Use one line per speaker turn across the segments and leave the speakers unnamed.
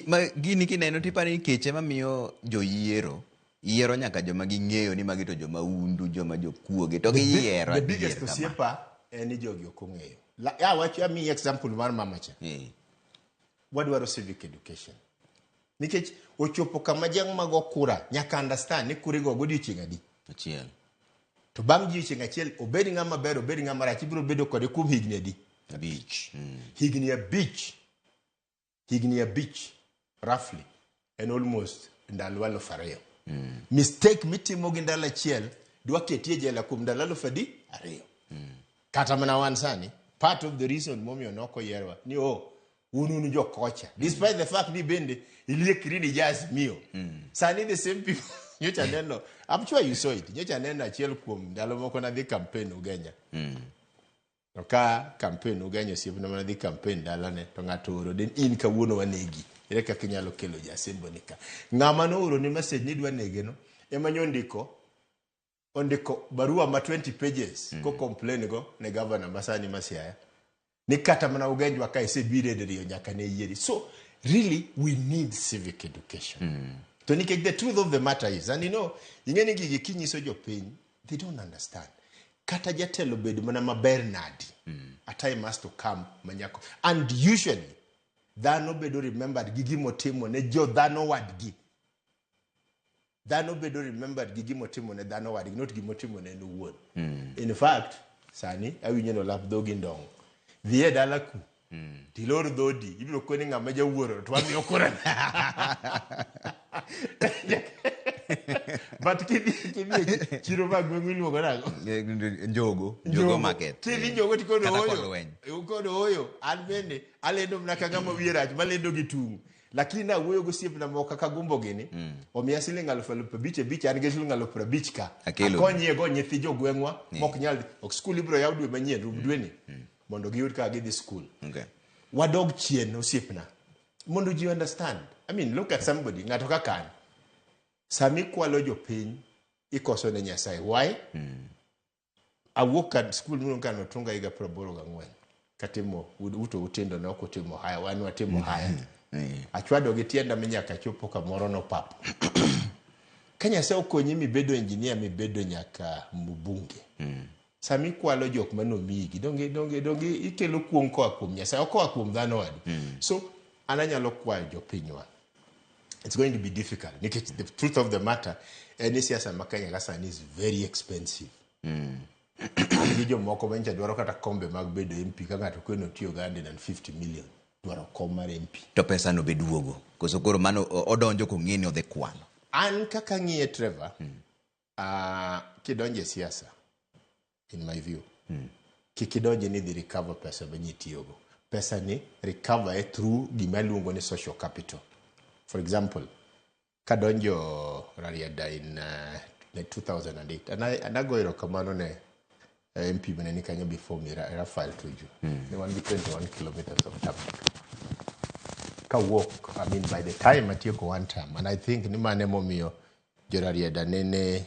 Ma gini kineno tipani ni keche mamiyo joyiero yiero nyaka joma ging'eyo ni magi to joma undu, joma jokuoge, to giyiero.
The biggest osiepa en jogi ok ong'eyo. Wacho ami example mar mama cha. Wadwaro civic education. Nikech ochopo kama jang' mago kura nyaka understand ni kurigo godiochieng' adi.
Achiel.
To bang' odiochieng' achiel obed ng'ama ber obed ng'ama rach ibiro bedo kode kuom higni adi.
Abich.
Higni abich roughly and almost ndalo 2,000. Mistake mitimo gi ndalo achiel dwa ketie jela kuom ndalo 2,000. Kata mana wan sani part of the reason momiyo noko yerwa ni unu jokocha despite the fact ni bende iliekri ni jazz mio sani the same people nyocha neno I'm sure you saw it nyocha neno achiel kuom ndalo moko na dhi campaign Ugenya ka campaign Ugenya siepna mana dhi campaign dalane to ng'ato oro den in kawuono wanegi ere kaka inyalo kelo jasembo nika ng'ama no oro ni message ni dwa nege no ema nyondiko barua ma 20 pages ko complain go ne governor Masani Masiaya ni kata mana Uganjwa ka isebire deriyo nyaka ne yieri. So really we need civic education. To nikech the truth of the matter is, and ingeni gigi kinyiso jopiny they don't understand. Kata jatelo bedo mana maber nadi. A time has to come manyako. And usually dhano bedo remembered gigi motimo ne jo dhano wadgi. Dhano bedo remembered gigi motimo ne dhano wadgi, not gigi motimo ne nuwuon. In fact, sani awinyo no lap dhogi ndong. Dhiye dala ku. Tilor dhodi ibiro koni ng'ama jawuoro to wamiyo kura. But kidi chiro magwengu iluongo nago
Njogo market.
Kidi njogo tikodo oyo an bende alendo mna kaka mawierach malendo gi tung. Lakini na wuoyo gosiep na moko kaka gumbo gini omiya siling 5,000 an gi siling 50,000 ka akonye go nyithi jogweng'wa mok nyal ok skul ibiro yaw dwe manyien rum dweni mondo giyud ka gidhi skul. Wadog chien osiepna mondo ji understand. I mean look at somebody ng'ato kaka an sami kwalo jopiny ikoso ne Nyasaye. Why? Awuok at skul muno kano tunga higa 84 katimo uto utendo na okotimo haya wan watimo haya. Achwado gi tienda minyaka chopo kamoro no papo. Ka Nyasaye okonyi mibedo engineer mibedo nyaka mbunge. Sami kwalo jok manomigi donge ikelo kuom koa kuom Nyasaye okoa kuom dhano wadu. So ananyalo kwayo jopinywa. It's going to be difficult. The truth of the matter, any siasa makanya kasani is very expensive. Gijo moko bencha dwaro kata kombe mag bedo MP kaka to kweno tiyo ga 150 million dwaro kom mar MP.
To pesa no beduogo. Koso koro mano odonjo kong'eni odhe kwano.
An kaka ng'iye Trevor, kidonje siasa in my view. Kikidonje ni dhi recover pesa benyitiyogo. Pesa ni recover through gima luongo ni social capital. For example, kadonjo Rarieda in 2008, and I go kamano ne MP beneni kanyo before me, Rafael Tuju. They want to be 21 kilometers of traffic. Ka walk, I mean, by the time I take one time, and I think ni mane momiyo Rarieda nene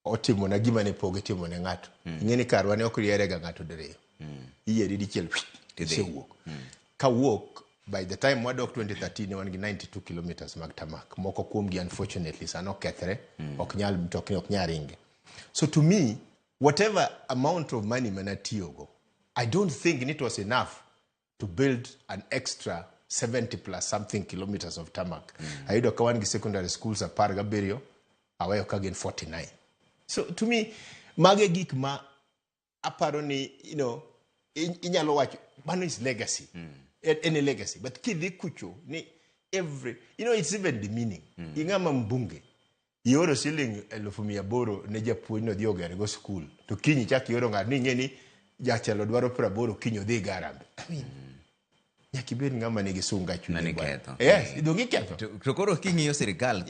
otimo na gima ne poge timo ne ng'ato. Ng'eni karwa ne okriere ga ng'ato dere. Iyeri dichiel tise walk. Ka walk by the time wadok 2013 one 92 kilometers mag tamak moko kuom gi unfortunately sano kethre ok nyal mtokni ok nyaringe. So to me whatever amount of money manatiogo I don't think it was enough to build an extra 70 plus something kilometers of tarmac. Aido ka wan gi secondary schools apar gaberio awayo ka gen 49. So to me mage gik ma aparo ni inyalo wacho mano is legacy. Any legacy, but kidhi kucho ni every it's even the meaning. Ingama mbunge ioro siling 1,800 ne japuonj no dhi ogere go school to kinyi chak ioro ng'at ni ng'eni jatelo dwaro 80 kinyo dhi garambe. I mean nyaki bed ng'ama nigi sunga chune.
Nani ketho.
Yes, idongi ketho.
To koro king'iyo sirikal